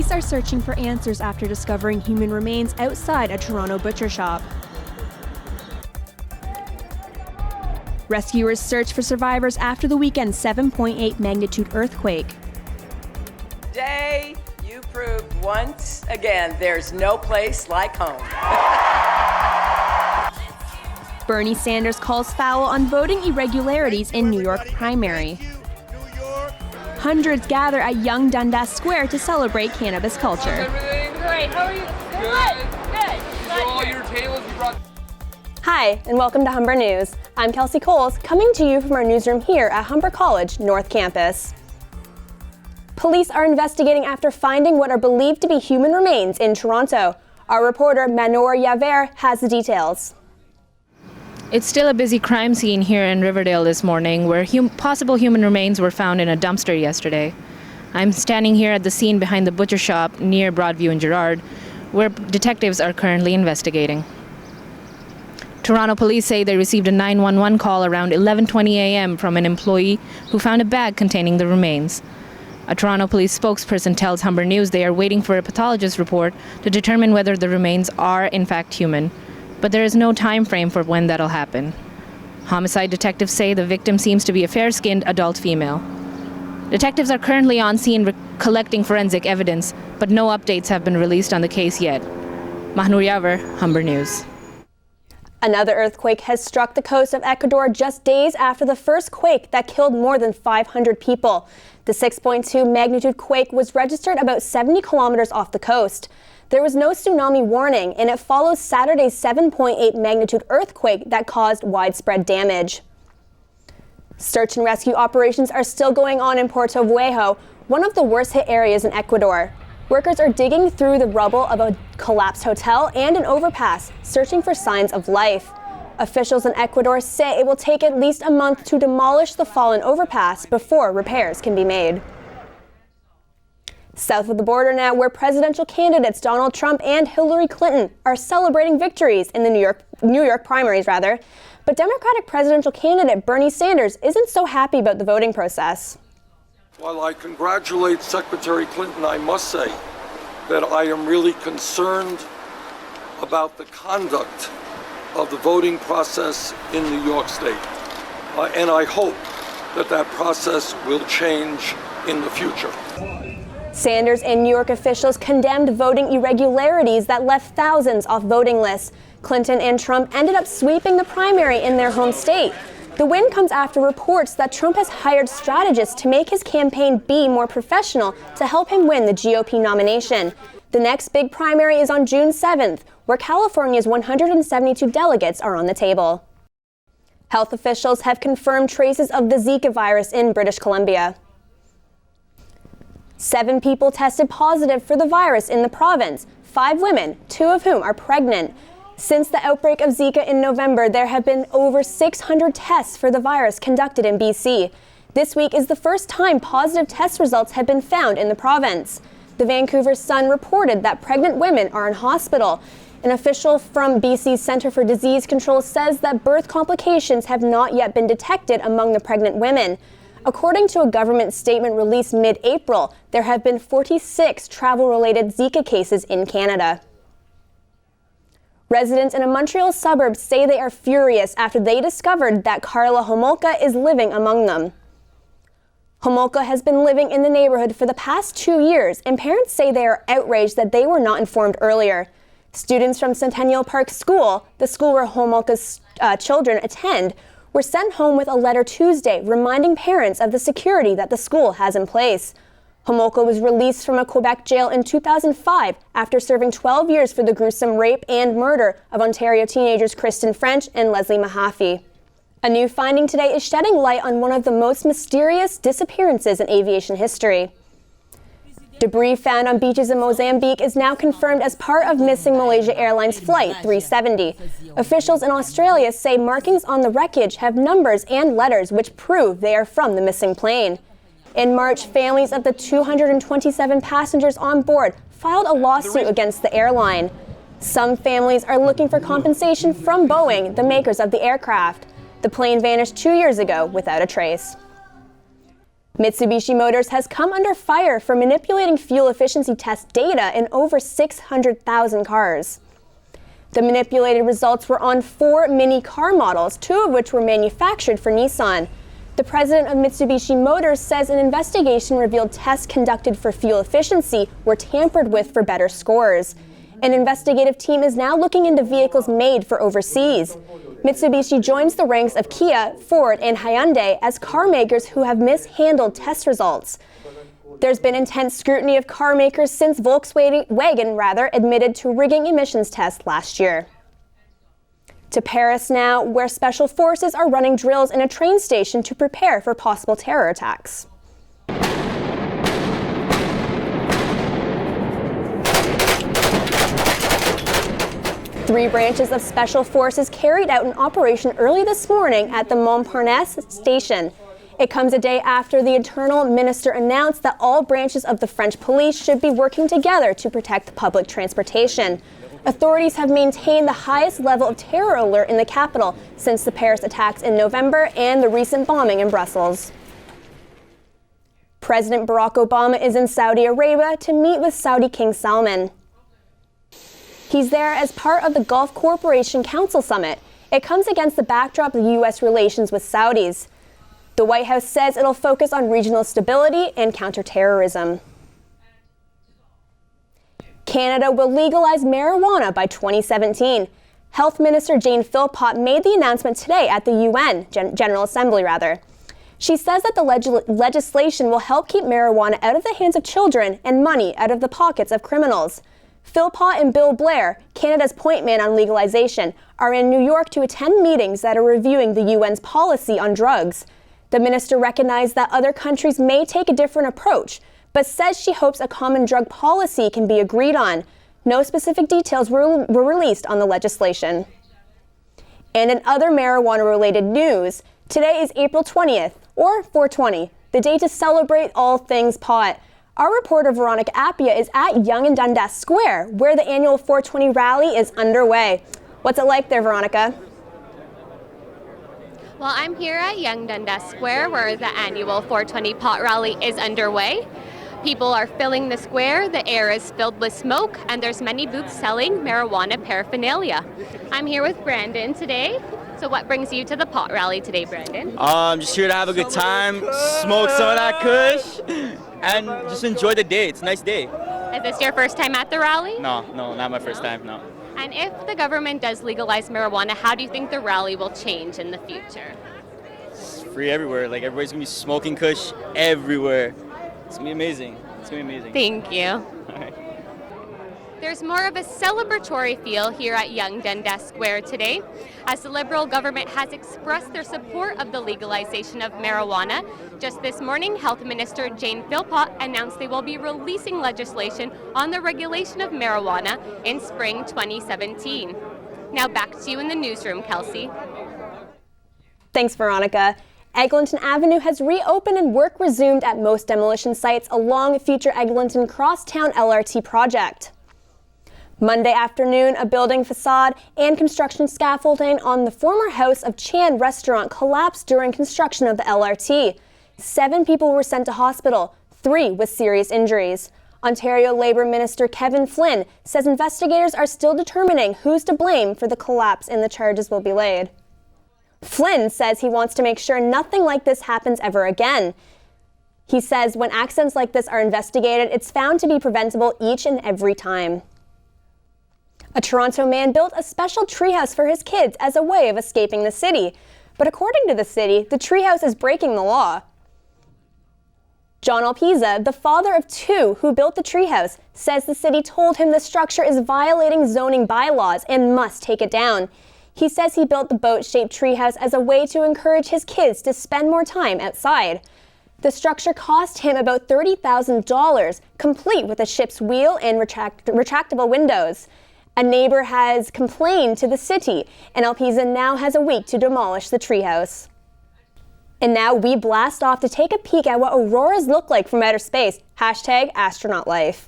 Police are searching for answers after discovering human remains outside a Toronto butcher shop. Rescuers search for survivors after the weekend's 7.8 magnitude earthquake. Today, you proved once again there's no place like home. Bernie Sanders calls foul on voting irregularities in New York primary. Hundreds gather at Yonge Dundas Square to celebrate cannabis culture. Great, how are you? Good. All your tables you brought. Hi, and welcome to Humber News. I'm Kelsey Coles, coming to you from our newsroom here at Humber College North Campus. Police are investigating after finding what are believed to be human remains in Toronto. Our reporter Manor Yaver has the details. It's still a busy crime scene here in Riverdale this morning, where possible human remains were found in a dumpster yesterday. I'm standing here at the scene behind the butcher shop near Broadview and Gerrard, where detectives are currently investigating. Toronto police say they received a 911 call around 11:20 a.m. from an employee who found a bag containing the remains. A Toronto police spokesperson tells Humber News they are waiting for a pathologist report to determine whether the remains are in fact human, but there is no time frame for when that'll happen. Homicide detectives say the victim seems to be a fair-skinned adult female. Detectives are currently on scene collecting forensic evidence, but no updates have been released on the case yet. Mahnur Yaver, Humber News. Another earthquake has struck the coast of Ecuador just days after the first quake that killed more than 500 people. The 6.2 magnitude quake was registered about 70 kilometers off the coast. There was no tsunami warning, and it follows Saturday's 7.8 magnitude earthquake that caused widespread damage. Search and rescue operations are still going on in Puerto Viejo, one of the worst hit areas in Ecuador. Workers are digging through the rubble of a collapsed hotel and an overpass, searching for signs of life. Officials in Ecuador say it will take at least a month to demolish the fallen overpass before repairs can be made. South of the border now, where presidential candidates Donald Trump and Hillary Clinton are celebrating victories in the New York primaries, but Democratic presidential candidate Bernie Sanders isn't so happy about the voting process. While I congratulate Secretary Clinton, I must say that I am really concerned about the conduct of the voting process in New York State. And I hope that that process will change in the future. Sanders and New York officials condemned voting irregularities that left thousands off voting lists. Clinton and Trump ended up sweeping the primary in their home state. The win comes after reports that Trump has hired strategists to make his campaign be more professional to help him win the GOP nomination. The next big primary is on June 7th, where California's 172 delegates are on the table. Health officials have confirmed traces of the ZIKA virus in British Columbia. 7 people tested positive for the virus in the province, 5 women, 2 of whom are pregnant. Since the outbreak of Zika in November, there have been over 600 tests for the virus conducted in BC. This week is the first time positive test results have been found in the province. The Vancouver Sun reported that pregnant women are in hospital. An official from BC's Centre for Disease Control says that birth complications have not yet been detected among the pregnant women. According to a government statement released mid-April, there have been 46 travel-related Zika cases in Canada. Residents in a Montreal suburb say they are furious after they discovered that Carla Homolka is living among them. Homolka has been living in the neighborhood for the past 2 years, and parents say they are outraged that they were not informed earlier. Students from Centennial Park School, the school where Homolka's children attend, were sent home with a letter Tuesday reminding parents of the security that the school has in place. Homolka was released from a Quebec jail in 2005 after serving 12 years for the gruesome rape and murder of Ontario teenagers Kristen French and Leslie Mahaffey. A new finding today is shedding light on one of the most mysterious disappearances in aviation history. Debris found on beaches in Mozambique is now confirmed as part of missing Malaysia Airlines Flight 370. Officials in Australia say markings on the wreckage have numbers and letters which prove they are from the missing plane. In March, families of the 227 passengers on board filed a lawsuit against the airline. Some families are looking for compensation from Boeing, the makers of the aircraft. The plane vanished 2 years ago without a trace. Mitsubishi Motors has come under fire for manipulating fuel efficiency test data in over 600,000 cars. The manipulated results were on 4 mini car models, 2 of which were manufactured for Nissan. The president of Mitsubishi Motors says an investigation revealed tests conducted for fuel efficiency were tampered with for better scores. An investigative team is now looking into vehicles made for overseas. Mitsubishi joins the ranks of Kia, Ford, and Hyundai as car makers who have mishandled test results. There's been intense scrutiny of car makers since Volkswagen admitted to rigging emissions tests last year. To Paris now, where special forces are running drills in a train station to prepare for possible terror attacks. Three branches of special forces carried out an operation early this morning at the Montparnasse station. It comes a day after the Internal Minister announced that all branches of the French police should be working together to protect public transportation. Authorities have maintained the highest level of terror alert in the capital since the Paris attacks in November and the recent bombing in Brussels. President Barack Obama is in Saudi Arabia to meet with Saudi King Salman. He's there as part of the Gulf Cooperation Council Summit. It comes against the backdrop of U.S. relations with Saudis. The White House says it'll focus on regional stability and counterterrorism. Canada will legalize marijuana by 2017. Health Minister Jane Philpott made the announcement today at the UN General Assembly. She says that the legislation will help keep marijuana out of the hands of children and money out of the pockets of criminals. Philpott and Bill Blair, Canada's point man on legalization, are in New York to attend meetings that are reviewing the UN's policy on drugs. The minister recognized that other countries may take a different approach, but says she hopes a common drug policy can be agreed on. No specific details were released on the legislation. And in other marijuana-related news, today is April 20th, or 420, the day to celebrate all things pot. Our reporter Veronica Appia is at Yonge and Dundas Square, where the annual 420 rally is underway. What's it like there, Veronica? Well, I'm here at Yonge Dundas Square, where the annual 420 pot rally is underway. People are filling the square, the air is filled with smoke, and there's many booths selling marijuana paraphernalia. I'm here with Brandon today. So what brings you to the pot rally today, Brandon? Just here to have a good time, smoke some of that kush, and just enjoy the day. It's a nice day. Is this your first time at the rally? No, not my first time, no. And if the government does legalize marijuana, how do you think the rally will change in the future? It's free everywhere. Like, everybody's gonna be smoking kush everywhere. It's gonna be amazing. It's gonna be amazing. Thank you. All right. There's more of a celebratory feel here at Yonge Dundas Square today, as the Liberal government has expressed their support of the legalization of marijuana. Just this morning, Health Minister Jane Philpott announced they will be releasing legislation on the regulation of marijuana in spring 2017. Now back to you in the newsroom, Kelsey. Thanks, Veronica. Eglinton Avenue has reopened and work resumed at most demolition sites along future Eglinton Crosstown LRT project. Monday afternoon, a building facade and construction scaffolding on the former House of Chan restaurant collapsed during construction of the LRT. 7 people were sent to hospital, 3 with serious injuries. Ontario Labour Minister Kevin Flynn says investigators are still determining who's to blame for the collapse and the charges will be laid. Flynn says he wants to make sure nothing like this happens ever again. He says when accidents like this are investigated, it's found to be preventable each and every time. A Toronto man built a special treehouse for his kids as a way of escaping the city. But according to the city, the treehouse is breaking the law. John Alpiza, the father of 2 who built the treehouse, says the city told him the structure is violating zoning bylaws and must take it down. He says he built the boat-shaped treehouse as a way to encourage his kids to spend more time outside. The structure cost him about $30,000, complete with a ship's wheel and retractable windows. A neighbor has complained to the city, and Alpiza now has a week to demolish the treehouse. And now we blast off to take a peek at what auroras look like from outer space. #AstronautLife.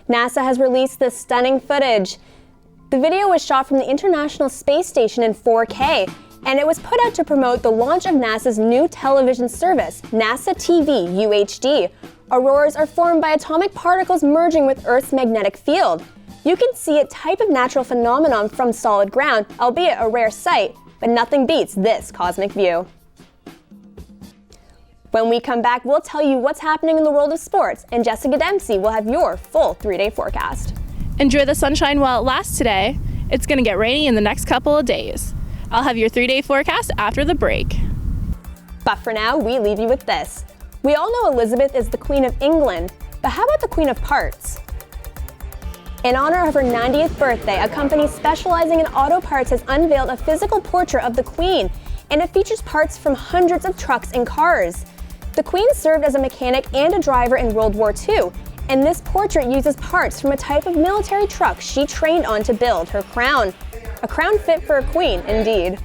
NASA has released this stunning footage. The video was shot from the International Space Station in 4K, And it was put out to promote the launch of NASA's new television service, NASA TV UHD. Auroras are formed by atomic particles merging with Earth's magnetic field. You can see a type of natural phenomenon from solid ground, albeit a rare sight, but nothing beats this cosmic view. When we come back, we'll tell you what's happening in the world of sports, and Jessica Dempsey will have your full 3-day forecast. Enjoy the sunshine while it lasts today. It's going to get rainy in the next couple of days. I'll have your 3-day forecast after the break. But for now, we leave you with this. We all know Elizabeth is the Queen of England, but how about the Queen of Parts? In honor of her 90th birthday, a company specializing in auto parts has unveiled a physical portrait of the Queen, and it features parts from hundreds of trucks and cars. The Queen served as a mechanic and a driver in World War II, and this portrait uses parts from a type of military truck she trained on to build her crown. A crown fit for a queen, indeed.